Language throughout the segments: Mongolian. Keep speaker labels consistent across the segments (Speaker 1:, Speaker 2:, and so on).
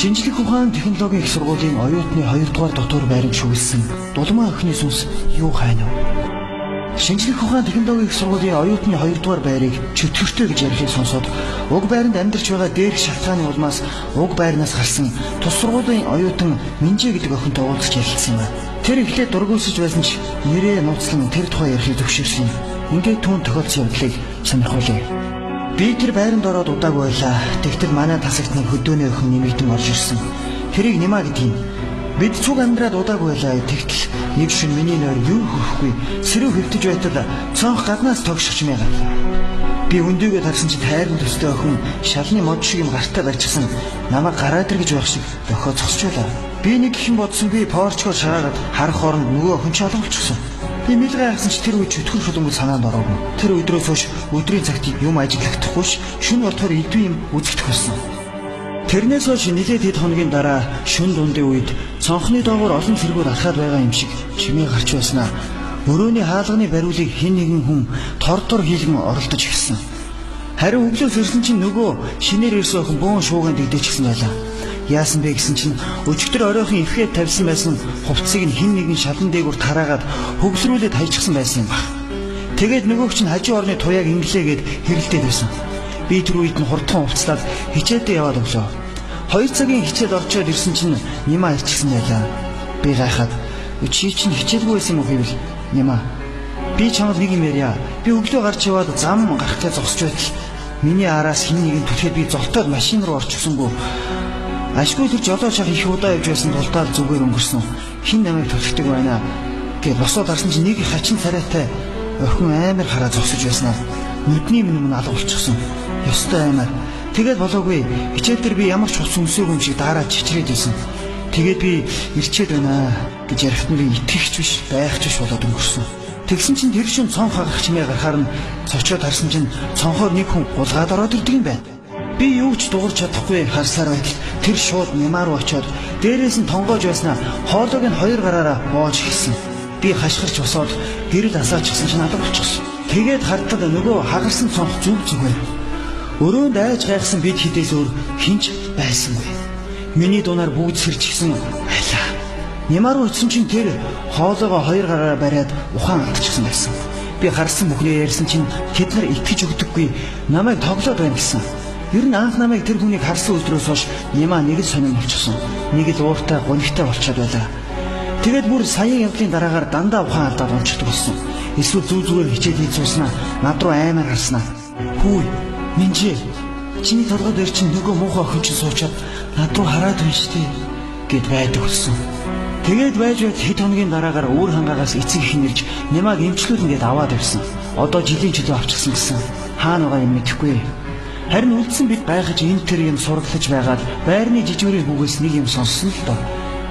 Speaker 1: Шинжлэх ухаан технологийн их сургуулийн оюутны 2-р дотор байранд шүглсэн дулмаа охины сүнс юу хайна вэ? Шинжлэх ухаан технологийн их сургуулийн оюутны 2-р байрыг чөтгөртэй гэж ярихыг сонсоод уг байранд амьдарч байгаа дээрх шалтгааны улмаас уг байрнаас гарсан тус сургуулийн оюутан Минжээ гэдэг охинтой уулзч ярилцсан юм. Тэр эхлээд дургуйсаж байсан ч нэрээ нууцлан тэр тухай ярихыг зөвшөөрсөн. Ингээд түүн тохиолдсон явдлыг сонирхуулъя. Би тэр байранд ороод удаагүй байлаа. Тэгтэл манай тасагт нэг хөдөөний охин нэмэгдэн орж ирсэн. Тэрийг Нима гэдэг юм. Бид цуг амьдраад удаагүй байлаа. Тэгтэл нэг шин миний нойр юу хөрөхгүй сэрүү хөвтөж байтал цонх гаднаас тогшиж мэйгарлаа. Би өндөгөө тарсан чи тайран төстэй охин шалны мод шиг юм гартаа барьчихсан. Намайг гараад ир гэж байх шиг дохоо зогсож байлаа. Би нэг их юм бодсон би порчгоор шараагаад харах хооронд нөгөө охин ч олон болчихсон. Би мэлгээ хайсан ч тэр үе чөтгөр шулуун санаанд ороогүй. Тэр өдрөөс хойш өдрийн цагт юм ажиллахдаггүй ш шүн болтохоор идэв юм үзэгдэх болсон. Тэрнээс хойш нэлээд хэд хоногийн дараа шүн дундын үед цонхны доогоор олон цэргүүд алхаад байгаа юм шиг чимээ гарч байснаа. Өрөөний хаалганы бариулыг хэн нэгэн хүн тордор хийлгэн оролдож ирсэн. Харин өглөөс ирсэн чинь нөгөө шинээр ирсэн охин бөөн шууган дэгдэжсэн байлаа. Яасан бэ гэсэн чинь өчигдөр оройхон эвхээд тавьсан байсан хувцсыг нь хэн нэгэн шалан дээгүүр тараагаад хөвсрүүлээд хайчихсан байсан юм баг. Тэгээд нөгөөх чинь хажуу орны туяаг инглээгээд хэрэлдээд байсан. Би тэр үед нь хурдхан хувцлаад хичээлдээ яваад өглөө. 2 цагийн хичээл орчоод ирсэн чинь Нима ирчихсэн байлаа. Би гайхаад чи чинь хичээлгүй байсан юм уу гэвэл Нима би чамд нэг юм ярья. Би өглөө гарч яваад зам гарахтаа зогсож байтал миний араас хэн нэгэн түлхээд би золтоод машин руу орчихсонгүй. Ашгүй тэр жолооч ах их удаа явж байсан тултаал зүгээр өнгөрсөн. Хин намайг төлөвтэй байна гэж босоод харсан чинь нэг хачин царайтай охин амар хараа зогсож байснаа. Нүдний минь алга болчихсон. Ёстой аймаар. Тэгээд болоогүй. Хичээл дээр би ямар ч хус өмсөөгүй юм шиг дараа чичрээд байсан. Тэгээд би ирчээд байна гэж ярихт нь итгэвч биш, байхч биш болоод өнгөрсөн. Тэгсэн чинь тэр шин цонх хагах чимээ гарахаар нь цочоод харсан чинь цонхоор нэг хүн гулгаад ороод ирдэг юм байна. Би юу ч дуурч чадахгүй харсаар байтал тэр шууд Нима руу очиод дээрээс нь тонгоож байснаа хоолойг нь 2 гараараа боож хэлсэн. Би хашгирч босоод гэрэл асаачихсан чинь алга болчихсон. Тэгээд хартал нөгөө хагарсан цонх зүг зүгээр. Өрөөнд айж гайхсан бид хідээс өөр хинч байсангүй. Миний дунаар бүгд сэрчихсэн байлаа. Нима руу очсон чинь тэр хоолойгоо 2 гараараа бариад ухаан алдчихсан байсан. Би харсан бүхнээ ярьсан чинь тэд нар итгэж өгдөггүй намайг тоглоод байна гэсэн. Ер нь анх намайг тэр хүнийг харсан өдрөөс хойш Нима нэг л сонирн болчихсон. Нэг л ууртай гонигтай болчиход байлаа. Тэгээд бүр саяын явдлын дараагаар дандаа ухаан алдаад унцдаг болсон. Эсвэл зүү зүгээр хичээл хийж сууснаа над руу аймаар харснаа. Хүү Минжээ чиний толгой дээр чинь нөгөө муухай охин чинь суучаад над руу хараад байна шүү дээ гэд байдаг болсон. Тэгээд байж хэд хоногийн дараагаар өөр хангаагаас эцэг их нэрж Нимаг эмчлүүлэн гээд аваад явсан. Одоо жилийн чөлөө авчихсан гэсэн. Хаана байгаа юм мэдэхгүй. Харин үлдсэн бид гайхаж энэ тэр юм сураглаж байгаад байрны жижигмэрийн бүгээс нэг юм сонссон л доо.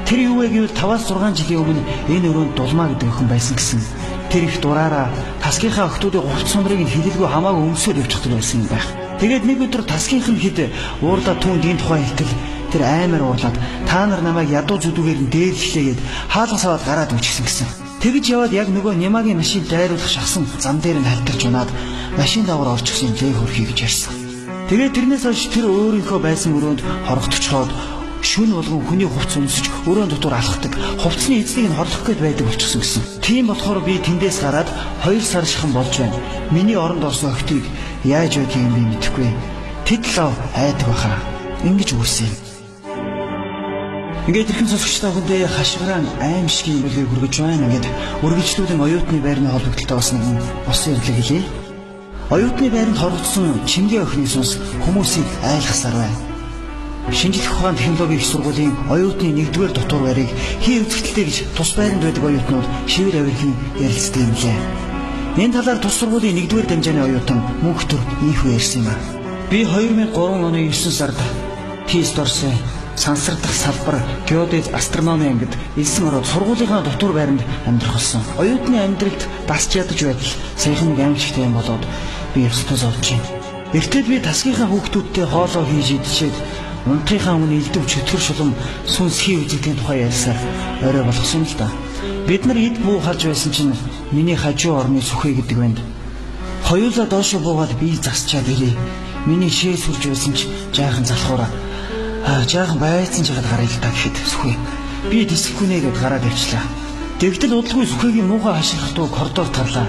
Speaker 1: Тэр юу вэ гэвэл 5-6 жилийн өмнө энэ өрөөнд дулмаа гэдэг охин байсан гэсэн. Тэр их дураараа тасгийнхаа охтуудын гурц сумрыг нь хилэлгүй хамаагүй өмсөөр явчихдаг байсан юм байх. Тэгээд нэг өдөр тасгийнх нь хэд уурдаа түүнд энэ тухай хэлтэл тэр аймаар уулаад та нар намайг ядуу зүдүүгээр нь дээрлэхлээгээд хаалгас аваад гараад өчгсөн гэсэн. Тэгж яваад яг нөгөө Нимагийн машин дайруулах шахсан зам дээр нь хальтарч унаад машин давар орчихсон лээ хөрхий гэж ярьсан. Тэгээд тэрнээс хойш тэр өөрийнхөө байсан өрөөнд хорогдчихоод шүн болгон хүний хувцс өмсөж өрөөнд дотор алхдаг. Хувцсны эзнийг нь хорлох гээд байдаг болчихсон гэсэн. Тийм болохоор би тэндээс гараад 2 сар шихэн болж байна. Миний оронд орсон охтыг яаж байдгийг би мэдэхгүй. Тэд л айдаг баха. Ингэж үүсэн. Ингээд ирхэн сонсогчтой хүндээ хашгирaan аимшиг юм болыг хүргэж байна. Ингээд үргэлжлүүлэн оюутны байрны холбогдолтой бас нэг бос ярилга хэлье. Оюутны байранд хорогдсон Чингээ охины сүнс хүмүүсийг айлгасаар байна. Шинжлэх ухаан технологийн их сургуулийн оюутны 1-р дотор байрыг хий үзэгдэлтэй гэж тус байранд байдаг оюутнууд шивэр авирхийн ярилцдаг юм лээ. Энэ талаар тус сургуулийн 1-р дамжааны оюутан мөнхтөр ийхүү ярьсан юм а. Би 2003 оны 9 сард тест орсон. Сансар дахь салбар геодез астрономи ангид элсэн ороод сургуулийнхаа дотор байранд амьдрах болсон. Оюутны амьдралд дасч ядаж байтал саяхан нэг аимшигтай юм болоод би ёстой зовж байна. Эртэл би тасгийнхаа хүүхдүүдтэй хоолоо хийж идчихэд унтахынхаа өмнө элдв чөтгөр шулам сүнс хий үзэгдлийн тухай ярьсаар орой болгосон л да. Бид нар эд бүү халж байсан чинь миний хажуу орны сүхэй гэдэг байна. Хоёулаа доошо буугаад би засчаад ирээ. Миний шээ сүрж байсан ч жаахан залхуураа Жаахан байцсан жагаад гараа л та гэхэд сүхэ. Би дисгүнэ гэд гараад явчлаа. Тэгтэл удалгүй сүхэгийн муухай хаширхтуу коридор тарлаа.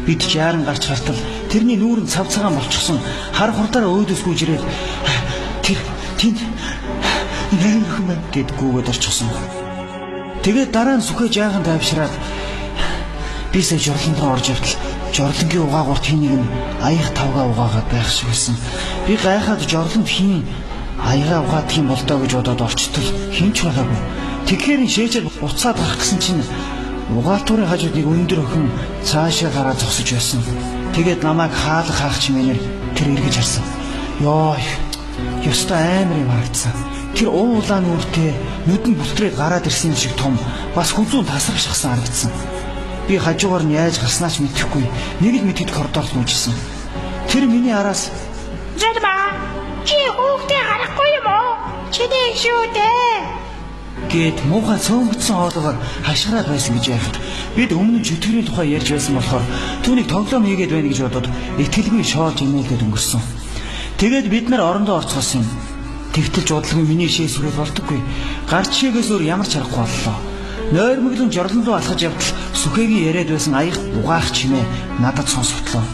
Speaker 1: Бид жааран гарч хартал тэрний нүүрэн цав цагаан болчихсон хар хурдаараа өөдөөс гүйж ирээд тэр тэнд нэрхэн гэд гүгээд орчихсон. Тэгээд дараа нь сүхэ жаахан тайвшраад би сая жорлонд руу орж явтал жорлонгийн угаагуурт хин нэг нь аяг тавгаа угаагаад байх шиг байсан. Би гайхаад жорлонд хин аяга угаадаг юм болдоо гэж бодоод орчтол хинч байгаагүй. Тэгэхээр шээжээр буцаад гарах гэсэн чинь угаалтуурын хажууд нэг өндөр охин цаашаа гараад зогсож байсан. Тэгээд намайг хаалга хаах чимээнээр тэр эргэж харсан. Йоо, ёстой амар юм харагдсан. Тэр уулаан нүртэй нүдэн бүлтрээд гараад ирсэн юм шиг том бас хүзүүн тасархшсан харагдсан. Би хажуугаар нь яаж гарснаач мэдэхгүй нэг л мэдэд коридорт мужижсэн. Тэр миний араас "Зарма, чи хүүхдээ харахгүй юм уу? Чиний шүү дээ." гэд муухай цөөнгөцсөн хоолойгоор хашгираад байсан гэж яахад бид өмнө жүтгэрийн тухай ярьж байсан болохоор түүнийг тоглоом хийгээд байна гэж бодоод итгэлгүй шоолж инээлгээд өнгөрсөн. Тэгээд бид нар орондоо орцгоос юм. Тэгтэл жуудлагын миний шээс хүрээд болдоггүй. Гарч шээгээс өөр ямар ч аргагүй боллоо. Нойрмоглон жорлон руу алхаж явбал сүхэгийн яриад байсан аяг угаах чимээ надад сонсогдлоо.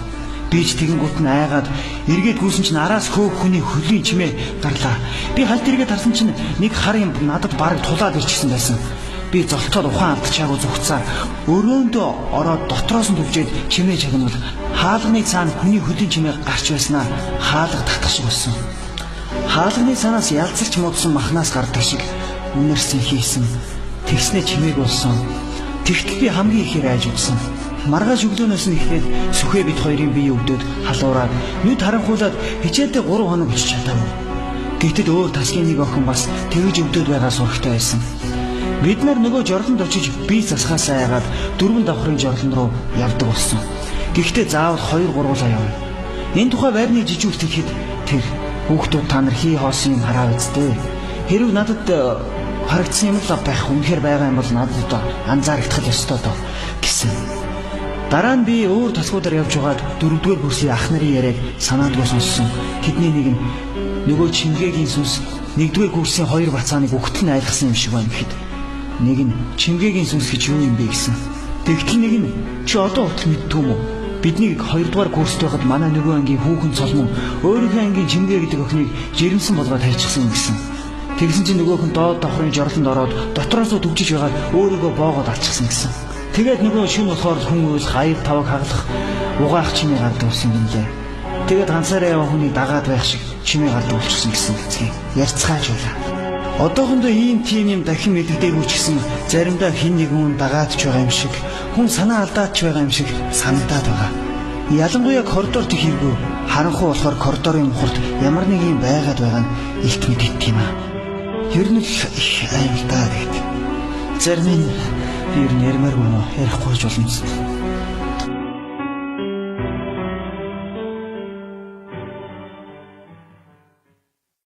Speaker 1: Би ч тэгэнгүүт нь айгаад эргээд гүйсэн чинь араас хөөх хүний хөлийн чимээ гарлаа. Би халт эргээд харсан чинь нэг хар юм надад бараг тулаад ирчихсэн байсан. Би золтоод ухаан алдчихаагүй зүгцээр өрөөндөө ороод дотроос нь түлжээд чимээ чагнавал хаалганы цаана хүний хөлийн чимээ гарч байснаа хаалга татах шиг болсон. Хаалганы цаанаас ялцарч муудсан махнаас гардаг шиг үнэрсэн хийсэн. Тэгснэ чимээг болсон. Тэгтэл би хамгийн ихээр айж үзсэн. Маргааш өглөөнөөс нь эхлээд сүхэ бид хоёрын бие өвдөд халуураад нүд харанхуулаад хичээлдээ 3 хоног очиж чадаагүй. Гэтэл өөр тасгийн нэг охин бас тэгж өвдөд байгаа сурагтай байсан. Бид нар нөгөө жорлонд очиж бие засахаас айгаад 4 давхрын жорлон руу явдаг болсон. Гэхдээ заавал 2-3 явна. Энэ тухай байрны жижигүүрт ихэд тэр хүүхдүүд та нар хий хоосон юм хараа үсттэй. Хэрв надад харагдсан юм л байх үнэхээр байгаа юм бол надад анзаарагдах ёстой доо гэсэн. Дараа нь би өөр тасгуудаар явж байгаад 4-р курсын ах нарын яриаг санаандгүй сонссон. Тэдний нэг нь нөгөө Чимгээгийн сүнс 1-р курсын 2 бацааныг өгтөл нь айлгсан юм шиг байна гэхэд нэг нь Чимгээгийн сүнс гэж юу юм бэ гэсэн. Тэгтэл нэг нь чи одоо хүртэл мэддэг юм уу? Биднийг 2-р курст байхад манай нөгөө ангийн хүүхэн цолмон өөрийнхөө ангийн Чимгээ гэдэг охиныг жирэмсэн болгоод хайчихсан гэсэн. Тэгсэн чинь нөгөөх нь доод давхрын жорлонд ороод дотроос нь төвжиж байгаад өөрийгөө боогоод алчихсан гэсэн. Тэгээд нөгөө шин болохоор хүн үйлх аяг таваг хаглах угаах чимээ гардаг болсон юм лээ. Тэгээд ганцаараа яваа хүний дагаад байх шиг чимээ гардаг болчихсон гэсэн хэцгээ ярьцгааж байлаа. Одоохондоо ийм тийм юм дахин мэддэггүй ч гэсэн заримдаа хин нэгэн дагаадч байгаа юм шиг хүн санаа алдаач байгаа юм шиг санагдаад байгаа. Ялангуяа коридорт их хэрэггүй харанхуй болохоор коридорын мухарт ямар нэг юм байгаад байгаа нь илт мэддэг юм аа. Ер нь их аймтаа гэдэг. Зарим нь би ярмаар гэнэ ярихгүй ч болно.